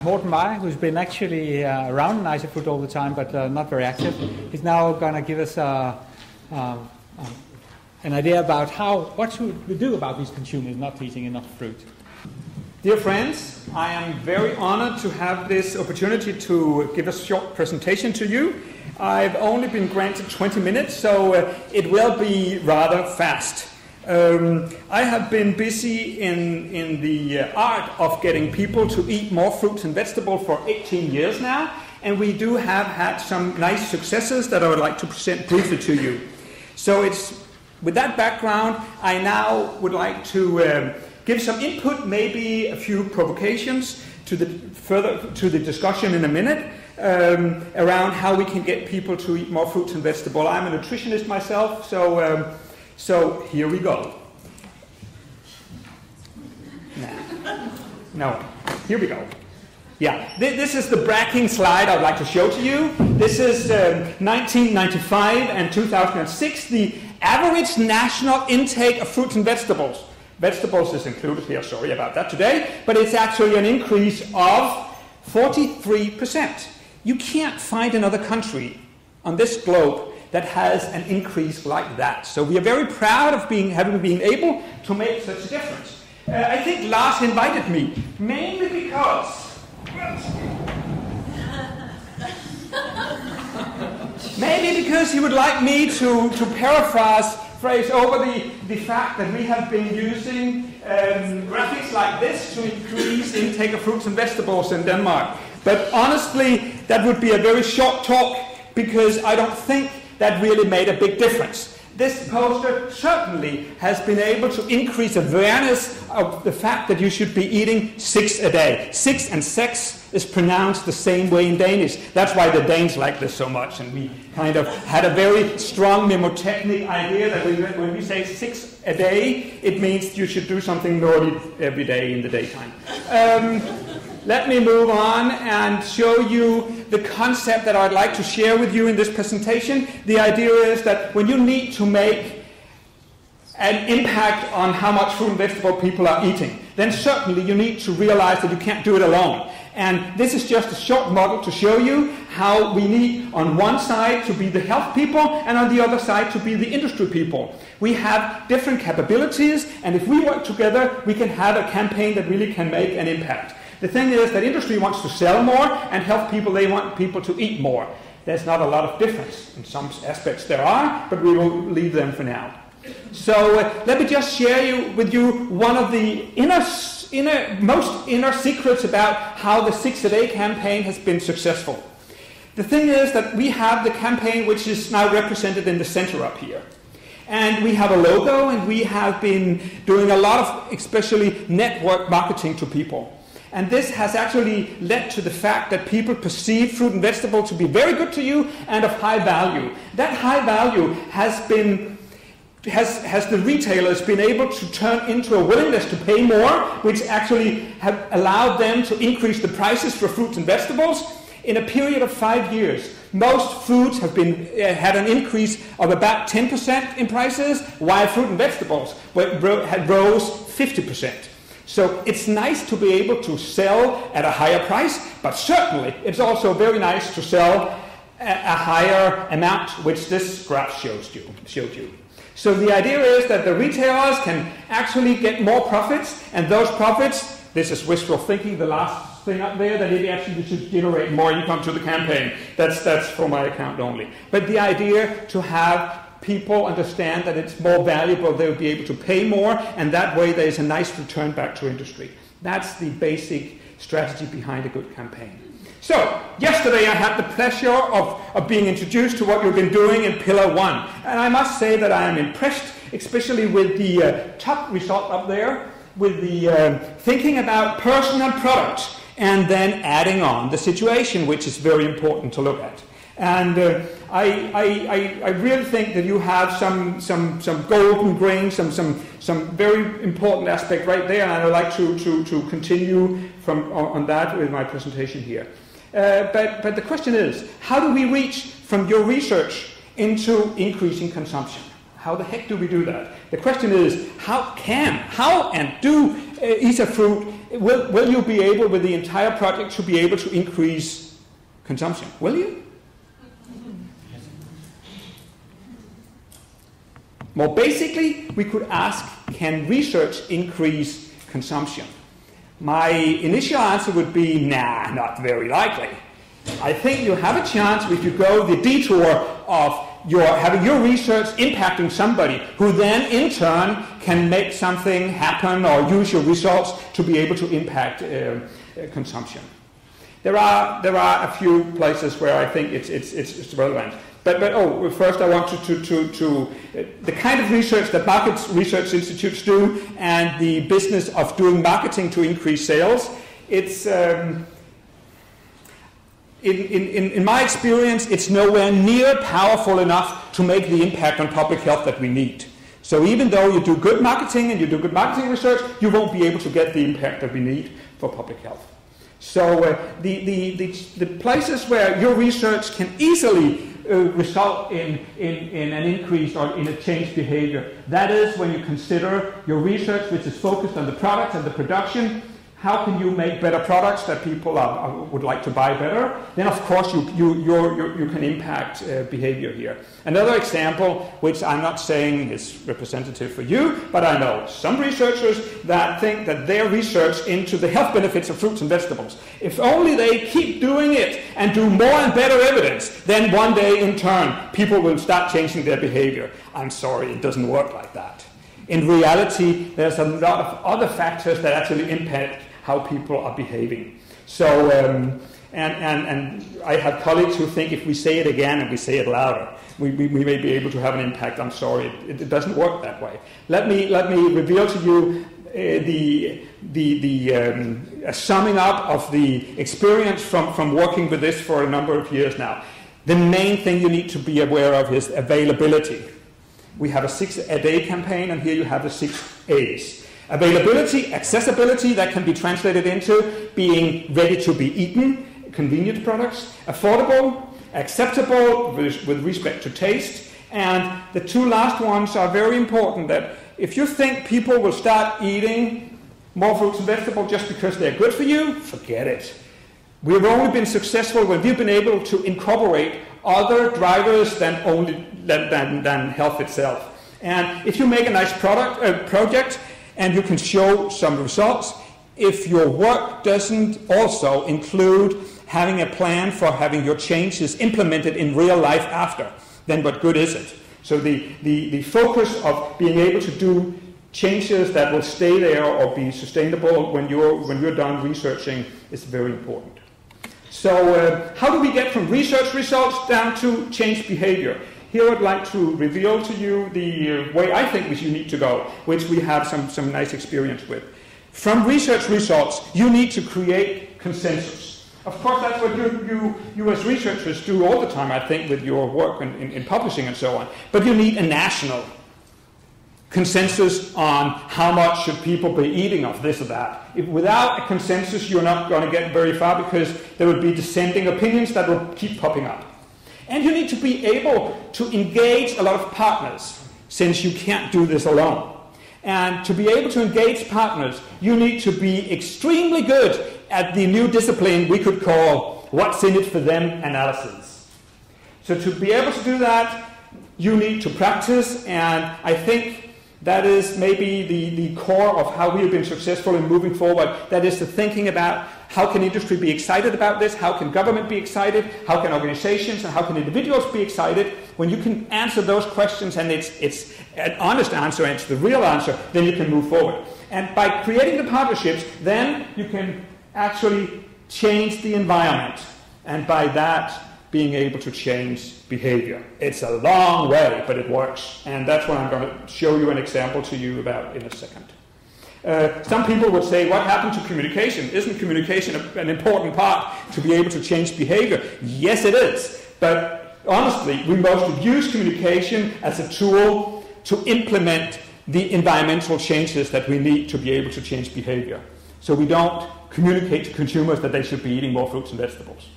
Morten Meyer, who's been actually around Nicer Food all the time, but not very active, is now going to give us an idea about what should we do about these consumers not eating enough fruit. Dear friends, I am very honored to have this opportunity to give a short presentation to you. I've only been granted 20 minutes, so it will be rather fast. I have been busy in the art of getting people to eat more fruits and vegetables for 18 years now, and we do have had some nice successes that I would like to present briefly to you. So with that background, I now would like to give some input, maybe a few provocations to the discussion in a minute around how we can get people to eat more fruits and vegetables. I'm a nutritionist myself, so here we go. No, here we go. Yeah, this is the bragging slide I'd like to show to you. This is 1995 and 2006, the average national intake of fruits and vegetables. Vegetables is included here, sorry about that today, but it's actually an increase of 43%. You can't find another country on this globe that has an increase like that. So we are very proud of having been able to make such a difference. I think Lars invited me, mainly because... maybe because he would like me to paraphrase over the fact that we have been using graphics like this to increase intake of fruits and vegetables in Denmark. But honestly, that would be a very short talk because I don't think that really made a big difference. This poster certainly has been able to increase awareness of the fact that you should be eating 6 a day. 6 and 6 is pronounced the same way in Danish. That's why the Danes like this so much. And we kind of had a very strong mnemotechnic idea that when we say 6 a day, it means you should do something naughty every day in the daytime. Let me move on and show you the concept that I'd like to share with you in this presentation. The idea is that when you need to make an impact on how much fruit and vegetable people are eating, then certainly you need to realize that you can't do it alone. And this is just a short model to show you how we need on one side to be the health people and on the other side to be the industry people. We have different capabilities, and if we work together, we can have a campaign that really can make an impact. The thing is that industry wants to sell more, and health people, they want people to eat more. There's not a lot of difference. In some aspects there are, but we will leave them for now. So let me just share with you one of the most inner secrets about how the 6 a day campaign has been successful. The thing is that we have the campaign which is now represented in the center up here. And we have a logo, and we have been doing a lot of especially network marketing to people. And this has actually led to the fact that people perceive fruit and vegetable to be very good to you and of high value. That high value has the retailers been able to turn into a willingness to pay more, which actually have allowed them to increase the prices for fruits and vegetables. In a period of 5 years, most foods have had an increase of about 10% in prices, while fruit and vegetables had rose 50%. So it's nice to be able to sell at a higher price, but certainly it's also very nice to sell a higher amount, which this graph showed you. So the idea is that the retailers can actually get more profits, and those profits, this is wishful thinking, the last thing up there, that it actually should generate more income to the campaign. That's for my account only. But the idea to have people understand that it's more valuable, they'll be able to pay more, and that way there's a nice return back to industry. That's the basic strategy behind a good campaign. So, yesterday I had the pleasure of being introduced to what we've been doing in Pillar 1. And I must say that I am impressed, especially with the top result up there, with the thinking about person and product, and then adding on the situation, which is very important to look at. And I really think that you have some golden grain, some very important aspect right there, and I would like to continue on that with my presentation here. But the question is, how do we reach from your research into increasing consumption? How the heck do we do that? The question is, how and do eat a fruit will you be able, with the entire project, to be able to increase consumption? Will you? More basically, we could ask, can research increase consumption? My initial answer would be, nah, not very likely. I think you have a chance if you go the detour of having your research impacting somebody who then in turn can make something happen or use your results to be able to impact consumption. There are a few places where I think it's relevant. But first I want to the kind of research that market research institutes do and the business of doing marketing to increase sales, it's in my experience, it's nowhere near powerful enough to make the impact on public health that we need. So even though you do good marketing and you do good marketing research, you won't be able to get the impact that we need for public health. So the places where your research can easily result in an increase or in a changed behavior, that is when you consider your research which is focused on the product and the production. How can you make better products that people would like to buy better? Then, of course, you can impact behavior here. Another example, which I'm not saying is representative for you, but I know some researchers that think that their research into the health benefits of fruits and vegetables, if only they keep doing it and do more and better evidence, then one day, in turn, people will start changing their behavior. I'm sorry, it doesn't work like that. In reality, there's a lot of other factors that actually impact how people are behaving. So, and I have colleagues who think if we say it again and we say it louder, we may be able to have an impact. I'm sorry, it doesn't work that way. Let me reveal to you a summing up of the experience from working with this for a number of years now. The main thing you need to be aware of is availability. We have a 6-a-day campaign, and here you have the 6 A's. Availability, accessibility, that can be translated into being ready to be eaten, convenient products, affordable, acceptable with respect to taste, and the two last ones are very important, that if you think people will start eating more fruits and vegetables just because they're good for you, forget it. We've only been successful when we've been able to incorporate other drivers than health itself. And if you make a nice project, and you can show some results, if your work doesn't also include having a plan for having your changes implemented in real life after, then what good is it? So the focus of being able to do changes that will stay there or be sustainable when you're done researching is very important. So how do we get from research results down to changed behavior? Here I'd like to reveal to you the way I think you need to go, which we have some nice experience with. From research results, you need to create consensus. Of course, that's what you as researchers do all the time, I think, with your work in publishing and so on. But you need a national consensus on how much should people be eating of this or that. Without a consensus, you're not going to get very far because there will be dissenting opinions that will keep popping up. And you need to be able to engage a lot of partners, since you can't do this alone. And to be able to engage partners, you need to be extremely good at the new discipline we could call what's in it for them analysis. So to be able to do that, you need to practice, and I think that is maybe the core of how we have been successful in moving forward. That is the thinking about how can industry be excited about this, how can government be excited, how can organizations and how can individuals be excited. When you can answer those questions and it's an honest answer and it's the real answer, then you can move forward. And by creating the partnerships, then you can actually change the environment, and by that being able to change behavior. It's a long way, but it works. And that's what I'm going to show you an example to you about in a second. Some people would say, what happened to communication? Isn't communication an important part to be able to change behavior? Yes, it is. But honestly, we mostly use communication as a tool to implement the environmental changes that we need to be able to change behavior. So we don't communicate to consumers that they should be eating more fruits and vegetables.